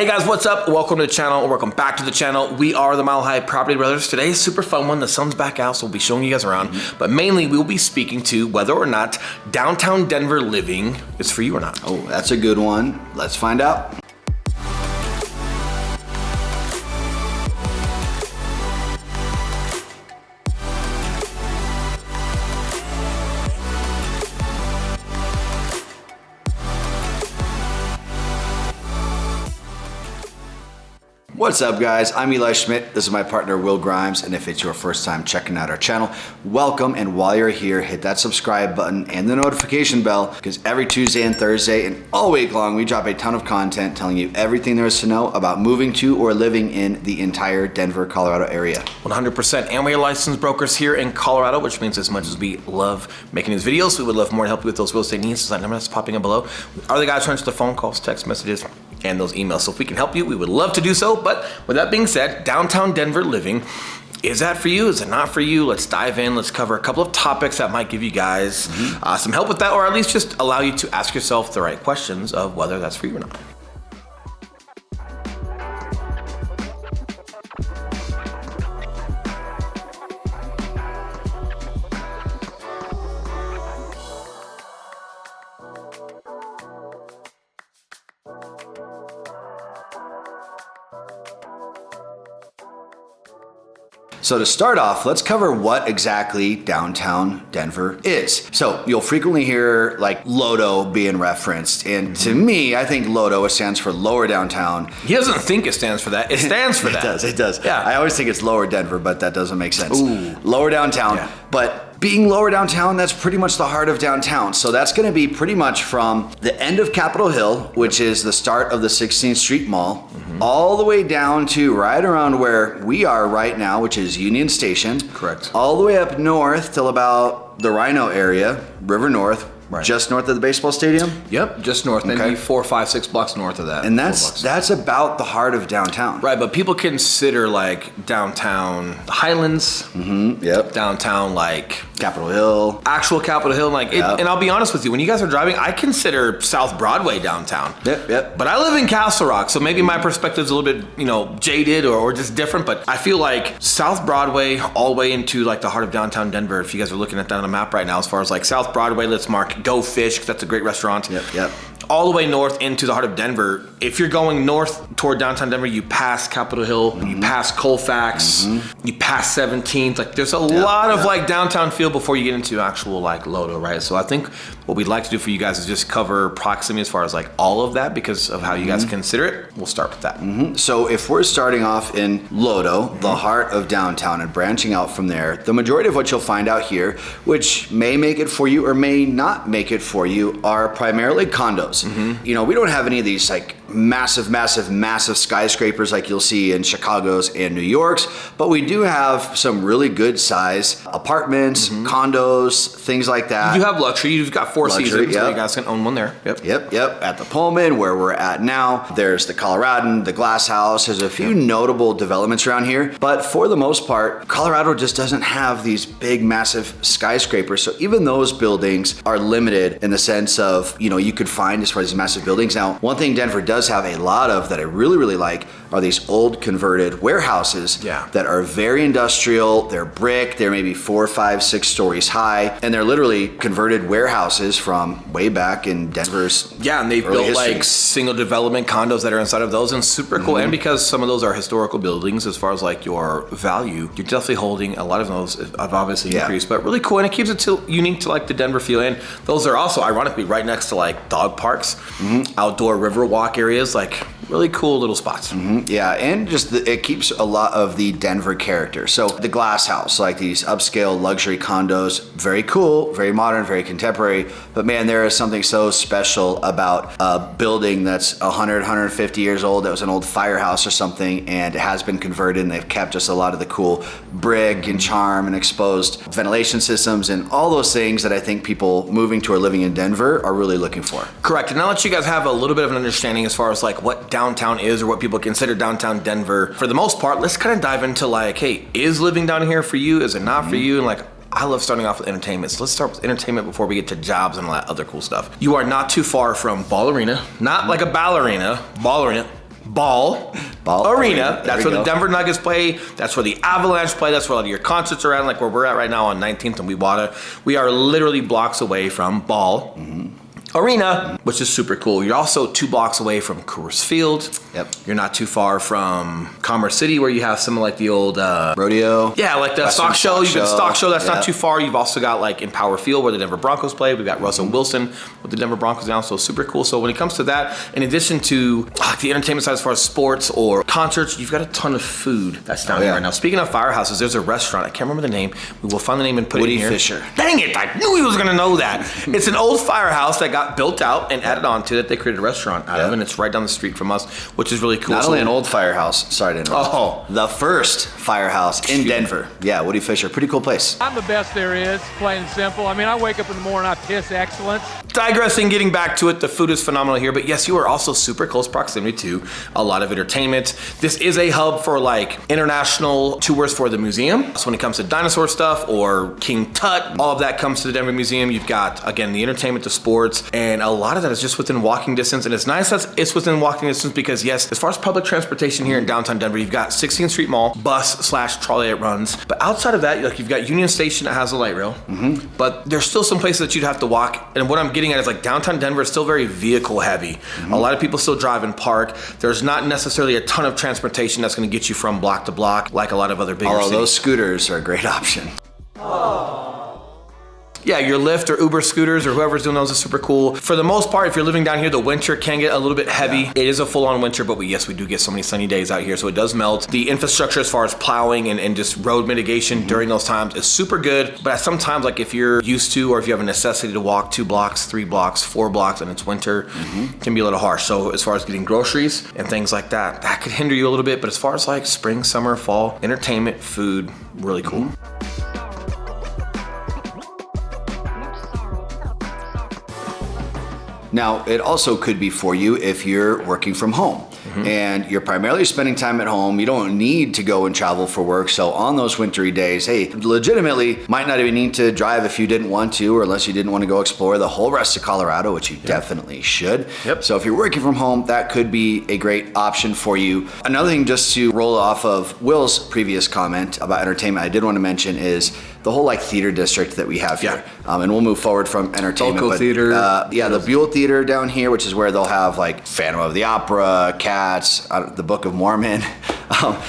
Hey guys, what's up? Welcome to the channel, or welcome back to the channel. We are the Mile High Property Brothers. Today's a super fun one. The sun's back out, so we'll be showing you guys around. But mainly, we'll be speaking to whether or not downtown Denver living is for you or not. Oh, that's a good one. Let's find out. What's up guys, I'm Eli Schmidt, this is my partner Will Grimes, and if it's your first time checking out our channel, welcome, and while you're here, hit that subscribe button and the notification bell, because every Tuesday and Thursday and all week long, we drop a ton of content telling you everything there is to know about moving to or living in the entire Denver, Colorado area. 100%, and we are licensed brokers here in Colorado, which means as much as we love making these videos, we would love more to help you with those real estate needs. So that number that's popping up below are the guys trying to the phone calls, text messages, and those emails. So if we can help you, we would love to do so. But with that being said, downtown Denver living, is that for you? Is it not for you? Let's dive in. Let's cover a couple of topics that might give you guys some help with that, or at least just allow you to ask yourself the right questions of whether that's for you or not. So to start off, let's cover what exactly downtown Denver is. So you'll frequently hear like LODO being referenced, and to me, I think LODO stands for Lower Downtown. He doesn't think it stands for that. It stands for that. It does. Yeah. I always think it's Lower Denver, but that doesn't make sense. Ooh. Lower Downtown, Yeah. but being lower downtown, that's pretty much the heart of downtown. So that's gonna be pretty much from the end of Capitol Hill, which is the start of the 16th Street Mall, all the way down to right around where we are right now, which is Union Station. Correct. All the way up north till about the Rhino area, River North, Right. just north of the baseball stadium. Yep, just north, maybe Okay. 4, 5, 6 blocks north of that. And 4 blocks. that's about the heart of downtown. Right, but people consider like downtown the Highlands, Yep. downtown like Capitol Hill. actual Capitol Hill, like, Yep. and I'll be honest with you, when you guys are driving, I consider South Broadway downtown. Yep. But I live in Castle Rock, so maybe my perspective is a little bit, jaded or just different. But I feel like South Broadway all the way into like the heart of downtown Denver. If you guys are looking at that on the map right now, as far as like South Broadway, let's mark Go Fish, because that's a great restaurant. Yep. All the way north into the heart of Denver. If you're going north toward downtown Denver, you pass Capitol Hill, you pass Colfax, you pass 17th. Like there's a lot of like downtown feel before you get into actual like LODO, right? So I think what we'd like to do for you guys is just cover proximity as far as like all of that because of how you guys consider it. We'll start with that. So if we're starting off in LODO, the heart of downtown, and branching out from there, the majority of what you'll find out here, which may make it for you or may not make it for you, are primarily condos. We don't have any of these like massive skyscrapers like you'll see in Chicago's and New York's, but we do have some really good size apartments, condos, things like that. You have luxury. You've got Four Seasons, so you guys can own one there. Yep. At the Pullman, where we're at now, there's the Coloradan, the Glass House. There's a few notable developments around here, but for the most part, Colorado just doesn't have these big, massive skyscrapers. So even those buildings are limited in the sense of, you could find as far as these massive buildings. Now, one thing Denver does have a lot of that I really like are these old converted warehouses that are very industrial. They're brick. They're maybe 4, 5, 6 stories high, and they're literally converted warehouses from way back in Denver's and they've built like single development condos that are inside of those, and super cool. And because some of those are historical buildings, as far as like your value, you're definitely holding a lot of those have obviously increased, but really cool. And it keeps it unique to like the Denver feel. And those are also ironically right next to like dog parks, outdoor river walk areas, like really cool little spots. Yeah, and just it keeps a lot of the Denver character. So the Glass House, like these upscale luxury condos, very cool, very modern, very contemporary. But man, there is something so special about a building that's 100, 150 years old. That was an old firehouse or something, and it has been converted, and they've kept just a lot of the cool brick and charm and exposed ventilation systems and all those things that I think people moving to or living in Denver are really looking for. Correct. And now that you guys have a little bit of an understanding as far as like what downtown is or what people consider downtown Denver, for the most part, let's kind of dive into like, hey, is living down here for you? Is it not for you? And like, I love starting off with entertainment. So let's start with entertainment before we get to jobs and all that other cool stuff. You are not too far from Ball Arena, not like a ballerina, Ball Arena. Ball Arena. That's where the Denver Nuggets play. That's where the Avalanche play. That's where a lot of your concerts are at, like where we're at right now on 19th and Wewater. We are literally blocks away from Ball Arena, which is super cool. You're also 2 blocks away from Coors Field. Yep. You're not too far from Commerce City, where you have some like the old rodeo. Yeah, like the Western stock show. You've got stock show. That's Yep. not too far. You've also got like in Power Field where the Denver Broncos play. We've got Russell Wilson with the Denver Broncos now, so super cool. So when it comes to that, in addition to the entertainment side as far as sports or concerts, you've got a ton of food that's down here right now. Speaking of firehouses, there's a restaurant. I can't remember the name. We will find the name and put it in here. Woody Fisher. Dang it! I knew he was gonna know that. It's an old firehouse that got built out and added on to that they created a restaurant out of, and it's right down the street from us, which is really cool. Not only an old firehouse, sorry to interrupt. Oh. The first firehouse in Denver. Yeah, Woody Fisher, pretty cool place. I'm the best there is, plain and simple. I mean, I wake up in the morning, I piss excellence. Digressing, getting back to it, the food is phenomenal here, but yes, you are also super close proximity to a lot of entertainment. This is a hub for like international tours for the museum. So when it comes to dinosaur stuff or King Tut, all of that comes to the Denver Museum. You've got, again, the entertainment, the sports, and a lot of that is just within walking distance. And it's nice that it's within walking distance because yes, as far as public transportation here in downtown Denver, you've got 16th Street Mall, bus/trolley it runs. But outside of that, like you've got Union Station that has a light rail, but there's still some places that you'd have to walk. And what I'm getting at is like downtown Denver is still very vehicle heavy. A lot of people still drive and park. There's not necessarily a ton of transportation that's going to get you from block to block like a lot of other bigger cities. Those scooters are a great option. Yeah, your Lyft or Uber scooters or whoever's doing those is super cool. For the most part, if you're living down here, the winter can get a little bit heavy. It is a full-on winter, but yes, we do get so many sunny days out here, so it does melt. The infrastructure as far as plowing and just road mitigation during those times is super good, but sometimes like if you're used to or if you have a necessity to walk 2 blocks, 3 blocks, 4 blocks and it's winter, it can be a little harsh. So as far as getting groceries and things like that, that could hinder you a little bit, but as far as like spring, summer, fall, entertainment, food, really cool. Now, it also could be for you if you're working from home and you're primarily spending time at home. You don't need to go and travel for work. So on those wintry days, hey, legitimately might not even need to drive if you didn't want to, or unless you didn't want to go explore the whole rest of Colorado, which you definitely should. So if you're working from home, that could be a great option for you. Another thing, just to roll off of Will's previous comment about entertainment, I did want to mention is the whole like theater district that we have here. And we'll move forward from entertainment. Local theater. The Buell Theater down here, which is where they'll have like Phantom of the Opera, Cats, the Book of Mormon.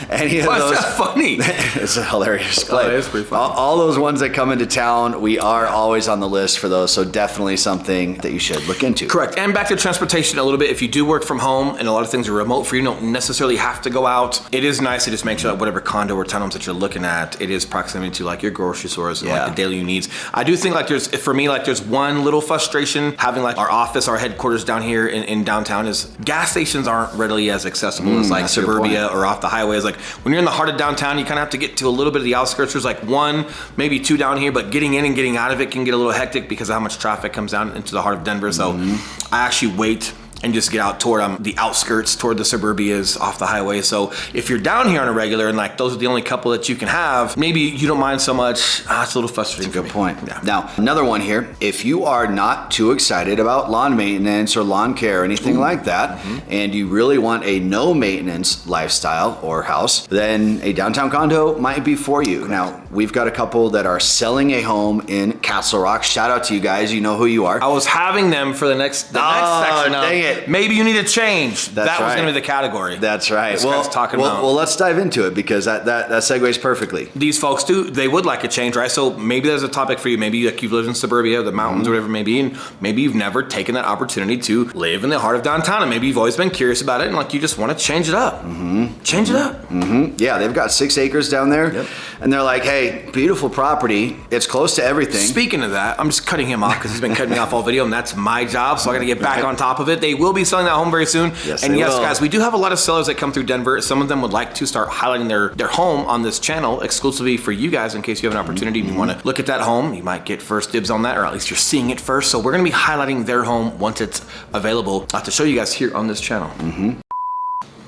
Any of those. That's funny. It's a hilarious play. It is pretty funny. All those ones that come into town, we are always on the list for those. So definitely something that you should look into. Correct. And back to transportation a little bit. If you do work from home and a lot of things are remote for you, don't necessarily have to go out. It is nice to just make sure that whatever condo or townhomes that you're looking at, it is proximity to like your grocery stores and like the daily needs. I do think like there's one little frustration having like our office, our headquarters down here in downtown is gas stations aren't readily as accessible as like suburbia or off the highways. Like when you're in the heart of downtown, you kind of have to get to a little bit of the outskirts. There's like 1, maybe 2 down here, but getting in and getting out of it can get a little hectic because of how much traffic comes down into the heart of Denver. So I actually wait and just get out toward the outskirts, toward the suburbias off the highway. So if you're down here on a regular and like those are the only couple that you can have, maybe you don't mind so much. It's a little frustrating. That's a good point. Now, another one here, if you are not too excited about lawn maintenance or lawn care or anything like that, and you really want a no maintenance lifestyle or house, then a downtown condo might be for you. Now, we've got a couple that are selling a home in Castle Rock. Shout out to you guys. You know who you are. I was having them for the next section. Dang it. Maybe you need a change. That was going to be the category. That's right. Well, let's dive into it because that segues perfectly. These folks they would like a change, right? So maybe there's a topic for you. Maybe like you've lived in suburbia, the mountains, or whatever it may be, and maybe you've never taken that opportunity to live in the heart of downtown, and maybe you've always been curious about it, and like you just want to change it up. Change it up. Yeah, they've got 6 acres down there, and they're like, hey, beautiful property. It's close to everything. Speaking of that, I'm just cutting him off because he's been cutting me off all video, and that's my job, so I got to get back on top of it. They will be selling that home very soon. Yes, and they yes, will. guys, we do have a lot of sellers that come through Denver. Some of them would like to start highlighting their home on this channel exclusively for you guys in case you have an opportunity and you want to look at that home. You might get first dibs on that, or at least you're seeing it first. So we're going to be highlighting their home once it's available to show you guys here on this channel.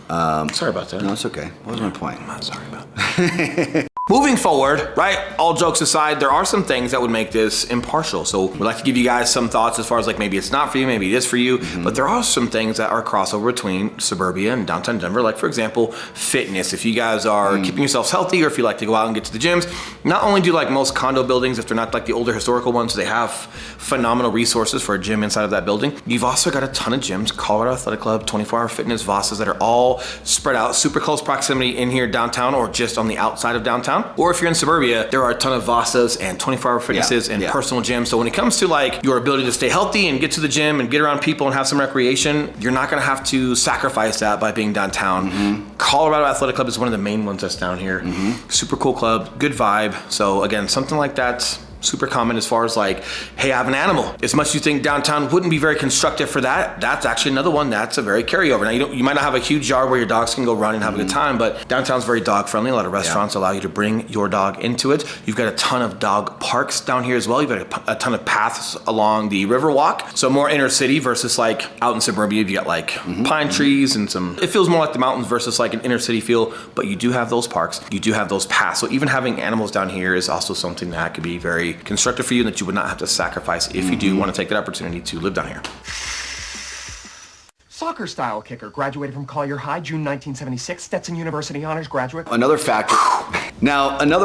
Sorry about that. No, it's okay. What was my point? I'm not sorry about that. Moving forward, right, all jokes aside, there are some things that would make this impartial. So we'd like to give you guys some thoughts as far as like maybe it's not for you, maybe it is for you, but there are some things that are crossover between suburbia and downtown Denver. Like for example, fitness. If you guys are keeping yourselves healthy or if you like to go out and get to the gyms, not only do like most condo buildings, if they're not like the older historical ones, they have phenomenal resources for a gym inside of that building. You've also got a ton of gyms, Colorado Athletic Club, 24-hour fitness, Vassas that are all spread out, super close proximity in here downtown or just on the outside of downtown. Or if you're in suburbia, there are a ton of Vassas and 24-hour fitnesses and personal gyms. So when it comes to like your ability to stay healthy and get to the gym and get around people and have some recreation, you're not gonna have to sacrifice that by being downtown. Colorado Athletic Club is one of the main ones that's down here. Super cool club, good vibe. So again, something like that's super common as far as like, hey, I have an animal. As much as you think downtown wouldn't be very constructive for that, that's actually another one that's a very carryover. Now you might not have a huge yard where your dogs can go run and have a good time, but downtown's very dog friendly. A lot of restaurants allow you to bring your dog into it. You've got a ton of dog parks down here as well. You've got a ton of paths along the Riverwalk. So more inner city versus like out in suburbia, you got like pine trees and it feels more like the mountains versus like an inner city feel, but you do have those parks, you do have those paths. So even having animals down here is also something that could be very constructive for you and that you would not have to sacrifice if you do want to take that opportunity to live down here. Soccer style kicker, graduated from Collier High, June 1976, Stetson University honors graduate. Another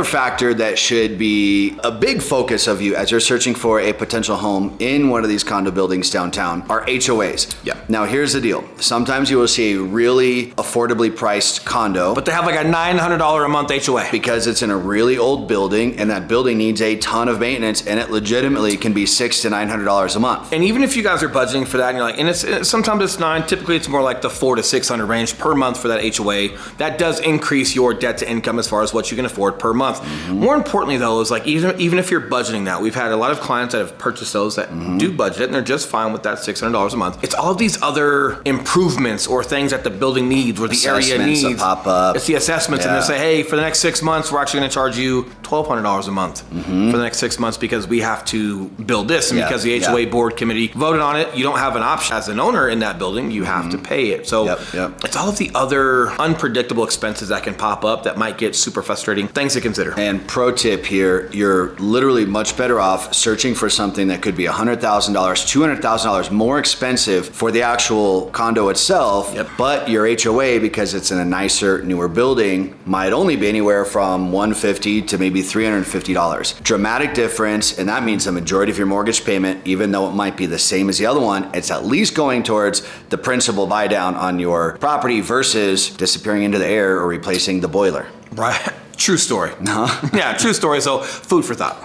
factor that should be a big focus of you as you're searching for a potential home in one of these condo buildings downtown are HOAs. Now here's the deal. Sometimes you will see a really affordably priced condo, but they have like a $900 a month HOA because it's in a really old building and that building needs a ton of maintenance and it legitimately can be $600 to $900 a month. And even if you guys are budgeting for that and you're like, and sometimes it's $900, typically it's more like the $400 to $600 range per month for that HOA. That does increase your debt to income as far as what you can afford per month. More importantly though, is like even if you're budgeting that, we've had a lot of clients that have purchased those that do budget and they're just fine with that $600 a month. It's all of these other improvements or things that the building needs or the area needs. Pop up. It's the assessments and they say, hey, for the next 6 months, we're actually gonna charge you $1,200 a month for the next 6 months because we have to build this and because the HOA board committee voted on it. You don't have an option as an owner in that building, you have to pay it. So it's all of the other unpredictable expenses that can pop up that might get super frustrating. Things to consider. And pro tip here, you're literally much better off searching for something that could be $100,000, $200,000 more expensive for the actual condo itself, but your HOA, because it's in a nicer, newer building, might only be anywhere from $150 to maybe $350. Dramatic difference, and that means the majority of your mortgage payment, even though it might be the same as the other one, it's at least going towards the principal buy down on your property versus disappearing into the air or replacing the boiler. Right. True story. Yeah, true story. So food for thought.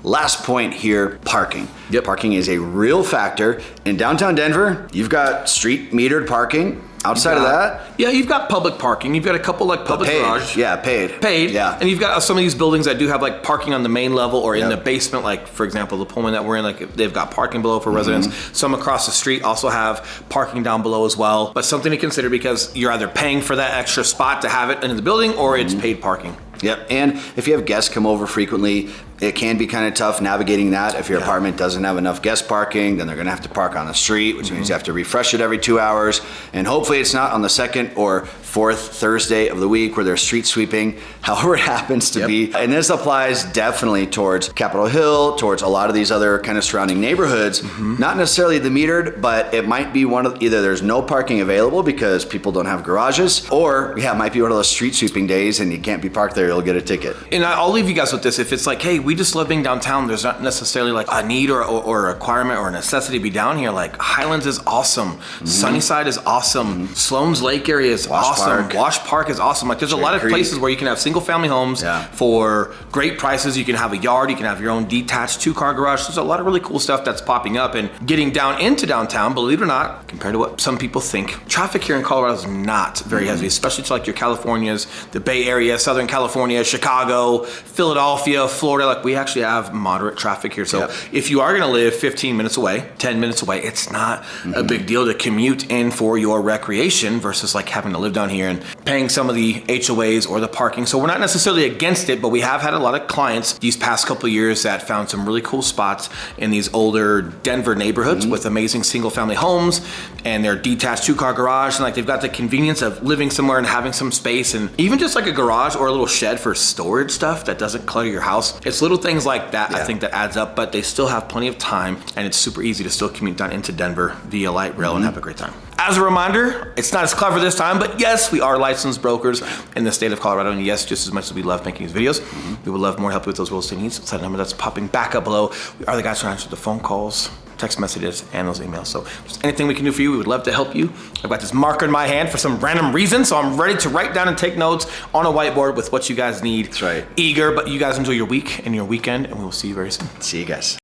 Last point here, parking. Parking is a real factor. In downtown Denver, you've got street metered parking. Outside of that? Yeah, you've got public parking. You've got a couple like public garage. Yeah, paid. Yeah. And you've got some of these buildings that do have like parking on the main level or in the basement. Like for example, the Pullman that we're in, like they've got parking below for residents. Some across the street also have parking down below as well. But something to consider because you're either paying for that extra spot to have it in the building or it's paid parking. And if you have guests come over frequently, it can be kind of tough navigating that. If your apartment doesn't have enough guest parking, then they're gonna have to park on the street, which means you have to refresh it every 2 hours. And hopefully it's not on the second or fourth Thursday of the week where they're street sweeping, however it happens to be. And this applies definitely towards Capitol Hill, towards a lot of these other kind of surrounding neighborhoods. Not necessarily the metered, but it might be one of either there's no parking available because people don't have garages, or it might be one of those street sweeping days and you can't be parked there, you'll get a ticket. And I'll leave you guys with this. If it's like, hey, we just love being downtown, there's not necessarily like a need or a requirement or a necessity to be down here. Like Highlands is awesome. Sunnyside is awesome. Sloan's Lake area is awesome. Wash Park is awesome. Like there's a lot of places where you can have single family homes for great prices. You can have a yard, you can have your own detached 2-car garage. There's a lot of really cool stuff that's popping up and getting down into downtown, believe it or not, compared to what some people think. Traffic here in Colorado is not very heavy, especially to like your Californias, the Bay Area, Southern California, Chicago, Philadelphia, Florida. Like up, we actually have moderate traffic here. So Yep. if you are going to live 15 minutes away, 10 minutes away, it's not a big deal to commute in for your recreation versus like having to live down here and paying some of the HOAs or the parking. So we're not necessarily against it, but we have had a lot of clients these past couple of years that found some really cool spots in these older Denver neighborhoods with amazing single family homes, and they're detached 2-car garage, and like they've got the convenience of living somewhere and having some space, and even just like a garage or a little shed for storage stuff that doesn't clutter your house. It's little things like that, I think, that adds up, but they still have plenty of time, and it's super easy to still commute down into Denver via light rail and have a great time. As a reminder, it's not as clever this time, but yes, we are licensed brokers in the state of Colorado, and yes, just as much as we love making these videos, we would love more help with those real estate needs. It's that number that's popping back up below. We are the guys who answer the phone calls, text messages, and those emails. So if there's anything we can do for you, we would love to help you. I've got this marker in my hand for some random reason, so I'm ready to write down and take notes on a whiteboard with what you guys need. That's right. Eager, but you guys enjoy your week and your weekend, and we will see you very soon. See you guys.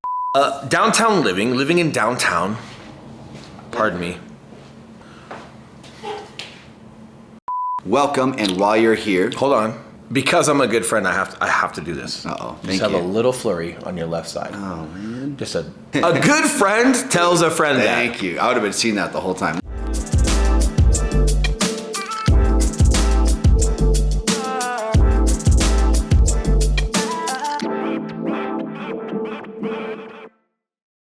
Downtown living in downtown, pardon me. Welcome, and while you're here, Hold on. Because I'm a good friend, I have to do this. Uh-oh, Just thank have you. a little flurry on your left side. Oh man. Just a good friend tells a friend that. Thank you. I would have been seeing that the whole time.